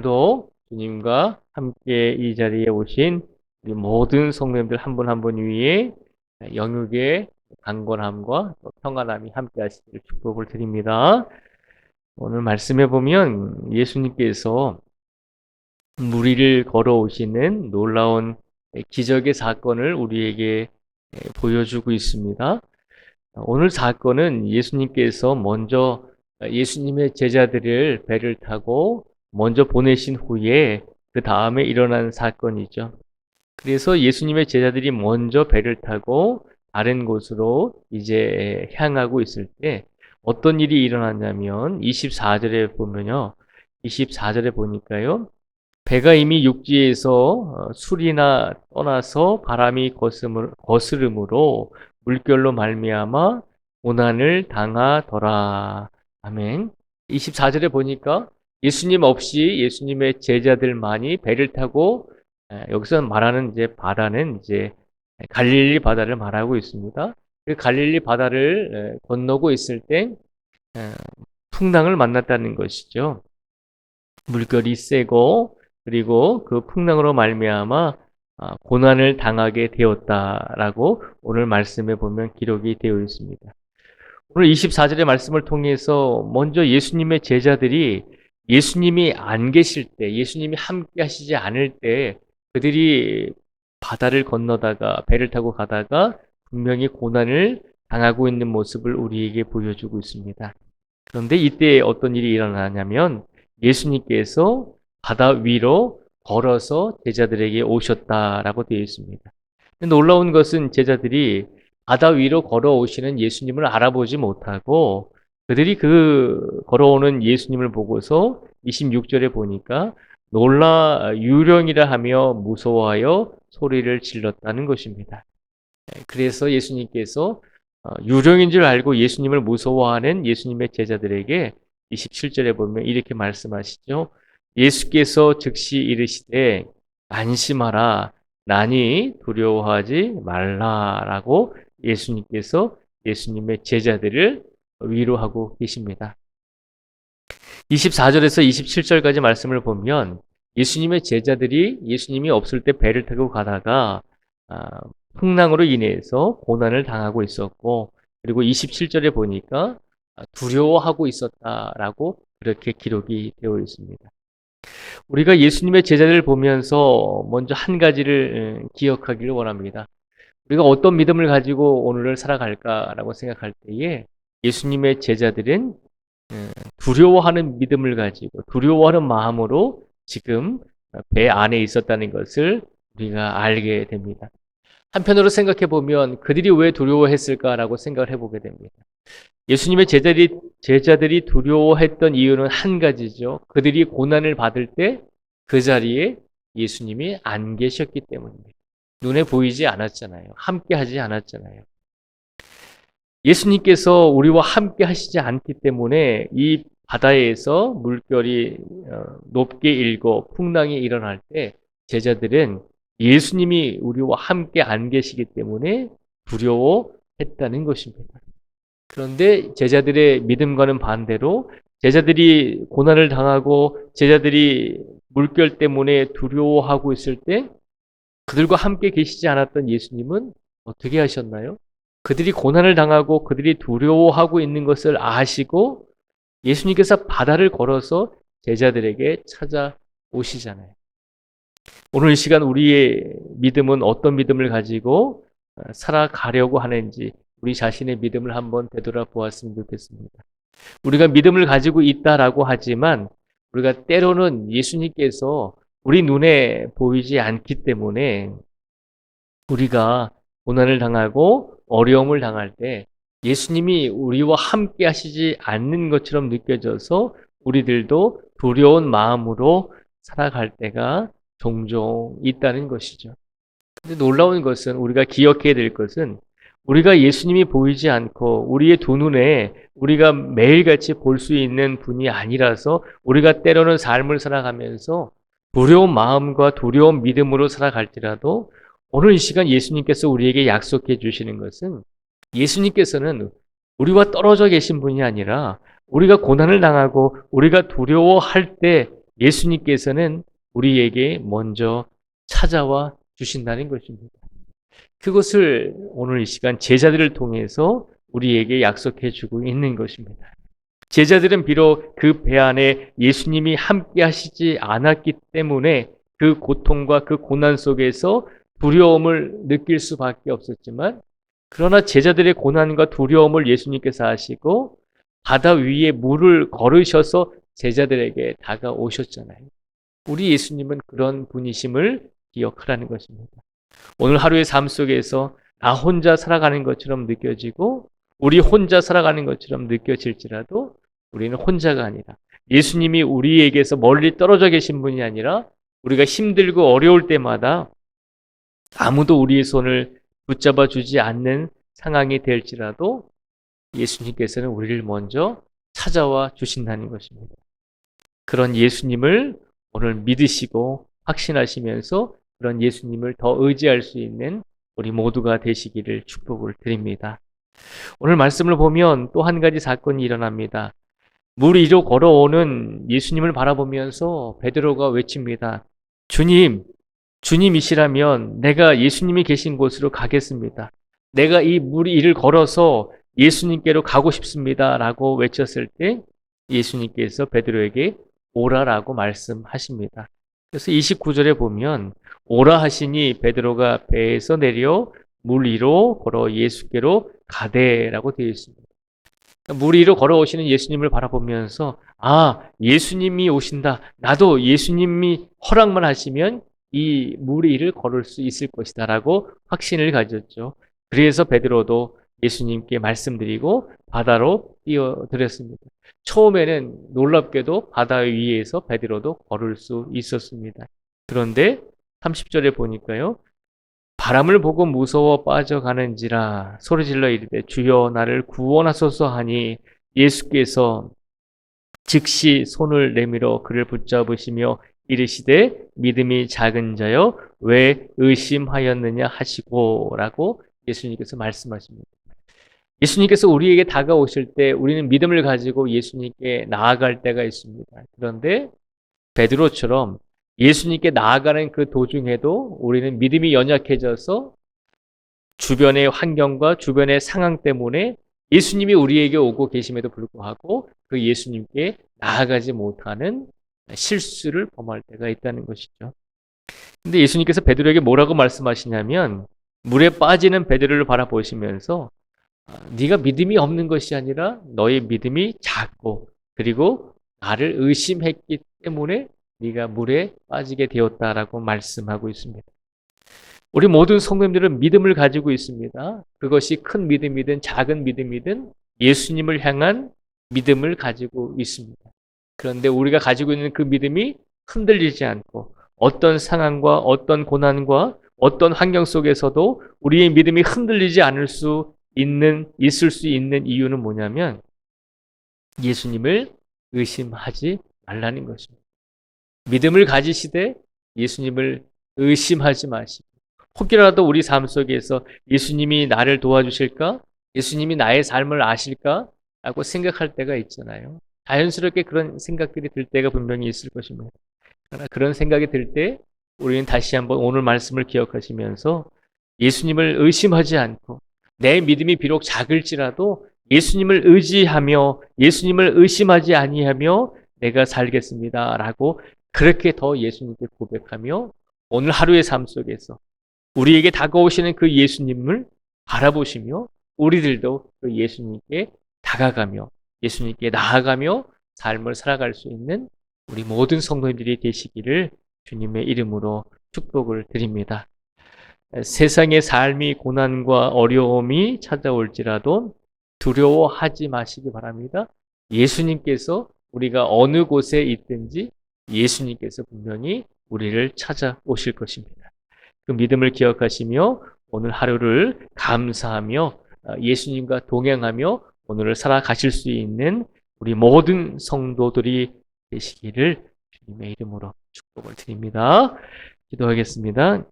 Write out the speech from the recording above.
오늘도 주님과 함께 이 자리에 오신 우리 모든 성도님들 한 분 한 분 위에 영육의 강건함과 또 평안함이 함께 하시기를 축복을 드립니다. 오늘 말씀해 보면 예수님께서 물 위를 걸어오시는 놀라운 기적의 사건을 우리에게 보여주고 있습니다. 오늘 사건은 예수님께서 먼저 예수님의 제자들을 배를 타고 먼저 보내신 후에 그 다음에 일어난 사건이죠. 그래서 예수님의 제자들이 먼저 배를 타고 다른 곳으로 이제 향하고 있을 때 어떤 일이 일어났냐면 24절에 보면요. 24절에 보니까요. 배가 이미 육지에서 술이나 떠나서 바람이 거스름으로 물결로 말미암아 고난을 당하더라. 아멘. 24절에 보니까 예수님 없이 예수님의 제자들만이 배를 타고 여기서 말하는 이제 바다는 이제 갈릴리 바다를 말하고 있습니다. 그 갈릴리 바다를 건너고 있을 때 풍랑을 만났다는 것이죠. 물결이 세고 그리고 그 풍랑으로 말미암아 고난을 당하게 되었다라고 오늘 말씀에 보면 기록이 되어 있습니다. 오늘 24절의 말씀을 통해서 먼저 예수님의 제자들이 예수님이 안 계실 때, 예수님이 함께 하시지 않을 때 그들이 바다를 건너다가 배를 타고 가다가 분명히 고난을 당하고 있는 모습을 우리에게 보여주고 있습니다. 그런데 이때 어떤 일이 일어나냐면 예수님께서 바다 위로 걸어서 제자들에게 오셨다라고 되어 있습니다. 놀라운 것은 제자들이 바다 위로 걸어오시는 예수님을 알아보지 못하고 그들이 그 걸어오는 예수님을 보고서 26절에 보니까 놀라 유령이라 하며 무서워하여 소리를 질렀다는 것입니다. 그래서 예수님께서 유령인 줄 알고 예수님을 무서워하는 예수님의 제자들에게 27절에 보면 이렇게 말씀하시죠. 예수께서 즉시 이르시되 안심하라 나니 두려워하지 말라라고 예수님께서 예수님의 제자들을 위로하고 계십니다. 24절에서 27절까지 말씀을 보면 예수님의 제자들이 예수님이 없을 때 배를 타고 가다가 풍랑으로 인해서 고난을 당하고 있었고 그리고 27절에 보니까 두려워하고 있었다라고 그렇게 기록이 되어 있습니다. 우리가 예수님의 제자들을 보면서 먼저 한 가지를 기억하기를 원합니다. 우리가 어떤 믿음을 가지고 오늘을 살아갈까라고 생각할 때에 예수님의 제자들은 두려워하는 믿음을 가지고 두려워하는 마음으로 지금 배 안에 있었다는 것을 우리가 알게 됩니다. 한편으로 생각해 보면 그들이 왜 두려워했을까라고 생각을 해보게 됩니다. 예수님의 제자들이 두려워했던 이유는 한 가지죠. 그들이 고난을 받을 때 그 자리에 예수님이 안 계셨기 때문입니다. 눈에 보이지 않았잖아요. 함께 하지 않았잖아요. 예수님께서 우리와 함께 하시지 않기 때문에 이 바다에서 물결이 높게 일고 풍랑이 일어날 때 제자들은 예수님이 우리와 함께 안 계시기 때문에 두려워했다는 것입니다. 그런데 제자들의 믿음과는 반대로 제자들이 고난을 당하고 제자들이 물결 때문에 두려워하고 있을 때 그들과 함께 계시지 않았던 예수님은 어떻게 하셨나요? 그들이 고난을 당하고 그들이 두려워하고 있는 것을 아시고 예수님께서 바다를 걸어서 제자들에게 찾아오시잖아요. 오늘 이 시간 우리의 믿음은 어떤 믿음을 가지고 살아가려고 하는지 우리 자신의 믿음을 한번 되돌아보았으면 좋겠습니다. 우리가 믿음을 가지고 있다라고 하지만 우리가 때로는 예수님께서 우리 눈에 보이지 않기 때문에 우리가 고난을 당하고 어려움을 당할 때 예수님이 우리와 함께 하시지 않는 것처럼 느껴져서 우리들도 두려운 마음으로 살아갈 때가 종종 있다는 것이죠. 근데 놀라운 것은 우리가 기억해야 될 것은 우리가 예수님이 보이지 않고 우리의 두 눈에 우리가 매일같이 볼 수 있는 분이 아니라서 우리가 때로는 삶을 살아가면서 두려운 마음과 두려운 믿음으로 살아갈지라도 오늘 이 시간 예수님께서 우리에게 약속해 주시는 것은 예수님께서는 우리와 떨어져 계신 분이 아니라 우리가 고난을 당하고 우리가 두려워할 때 예수님께서는 우리에게 먼저 찾아와 주신다는 것입니다. 그것을 오늘 이 시간 제자들을 통해서 우리에게 약속해 주고 있는 것입니다. 제자들은 비록 그 배 안에 예수님이 함께 하시지 않았기 때문에 그 고통과 그 고난 속에서 두려움을 느낄 수밖에 없었지만, 그러나 제자들의 고난과 두려움을 예수님께서 아시고 바다 위에 물을 걸으셔서 제자들에게 다가오셨잖아요. 우리 예수님은 그런 분이심을 기억하라는 것입니다. 오늘 하루의 삶 속에서 나 혼자 살아가는 것처럼 느껴지고 우리 혼자 살아가는 것처럼 느껴질지라도 우리는 혼자가 아니라 예수님이 우리에게서 멀리 떨어져 계신 분이 아니라 우리가 힘들고 어려울 때마다 아무도 우리의 손을 붙잡아 주지 않는 상황이 될지라도 예수님께서는 우리를 먼저 찾아와 주신다는 것입니다. 그런 예수님을 오늘 믿으시고 확신하시면서 그런 예수님을 더 의지할 수 있는 우리 모두가 되시기를 축복을 드립니다. 오늘 말씀을 보면 또 한 가지 사건이 일어납니다. 물 위로 걸어오는 예수님을 바라보면서 베드로가 외칩니다. 주님, 주님이시라면 내가 예수님이 계신 곳으로 가겠습니다. 내가 이 물 위를 걸어서 예수님께로 가고 싶습니다. 라고 외쳤을 때 예수님께서 베드로에게 오라라고 말씀하십니다. 그래서 29절에 보면 오라 하시니 베드로가 배에서 내려 물 위로 걸어 예수께로 가되라고 되어 있습니다. 물 위로 걸어오시는 예수님을 바라보면서 예수님이 오신다. 나도 예수님이 허락만 하시면 이 물 위를 걸을 수 있을 것이다 라고 확신을 가졌죠. 그래서 베드로도 예수님께 말씀드리고 바다로 뛰어들었습니다. 처음에는 놀랍게도 바다 위에서 베드로도 걸을 수 있었습니다. 그런데 30절에 보니까요. 바람을 보고 무서워 빠져가는지라 소리질러 이르되 주여 나를 구원하소서 하니 예수께서 즉시 손을 내밀어 그를 붙잡으시며 이르시되 믿음이 작은 자여 왜 의심하였느냐 하시고 라고 예수님께서 말씀하십니다. 예수님께서 우리에게 다가오실 때 우리는 믿음을 가지고 예수님께 나아갈 때가 있습니다. 그런데 베드로처럼 예수님께 나아가는 그 도중에도 우리는 믿음이 연약해져서 주변의 환경과 주변의 상황 때문에 예수님이 우리에게 오고 계심에도 불구하고 그 예수님께 나아가지 못하는 실수를 범할 때가 있다는 것이죠. 근데 예수님께서 베드로에게 뭐라고 말씀하시냐면 물에 빠지는 베드로를 바라보시면서 네가 믿음이 없는 것이 아니라 너의 믿음이 작고 그리고 나를 의심했기 때문에 네가 물에 빠지게 되었다라고 말씀하고 있습니다. 우리 모든 성도님들은 믿음을 가지고 있습니다. 그것이 큰 믿음이든 작은 믿음이든 예수님을 향한 믿음을 가지고 있습니다. 그런데 우리가 가지고 있는 그 믿음이 흔들리지 않고 어떤 상황과 어떤 고난과 어떤 환경 속에서도 우리의 믿음이 흔들리지 않을 수 있을 수 있는 이유는 뭐냐면 예수님을 의심하지 말라는 것입니다. 믿음을 가지시되 예수님을 의심하지 마시고 혹이라도 우리 삶 속에서 예수님이 나를 도와주실까? 예수님이 나의 삶을 아실까? 라고 생각할 때가 있잖아요. 자연스럽게 그런 생각들이 들 때가 분명히 있을 것입니다. 그러나 그런 생각이 들 때 우리는 다시 한번 오늘 말씀을 기억하시면서 예수님을 의심하지 않고 내 믿음이 비록 작을지라도 예수님을 의지하며 예수님을 의심하지 아니하며 내가 살겠습니다. 라고 그렇게 더 예수님께 고백하며 오늘 하루의 삶 속에서 우리에게 다가오시는 그 예수님을 바라보시며 우리들도 그 예수님께 다가가며 예수님께 나아가며 삶을 살아갈 수 있는 우리 모든 성도님들이 되시기를 주님의 이름으로 축복을 드립니다. 세상의 삶이 고난과 어려움이 찾아올지라도 두려워하지 마시기 바랍니다. 예수님께서 우리가 어느 곳에 있든지 예수님께서 분명히 우리를 찾아오실 것입니다. 그 믿음을 기억하시며 오늘 하루를 감사하며 예수님과 동행하며 오늘을 살아가실 수 있는 우리 모든 성도들이 되시기를 주님의 이름으로 축복을 드립니다. 기도하겠습니다.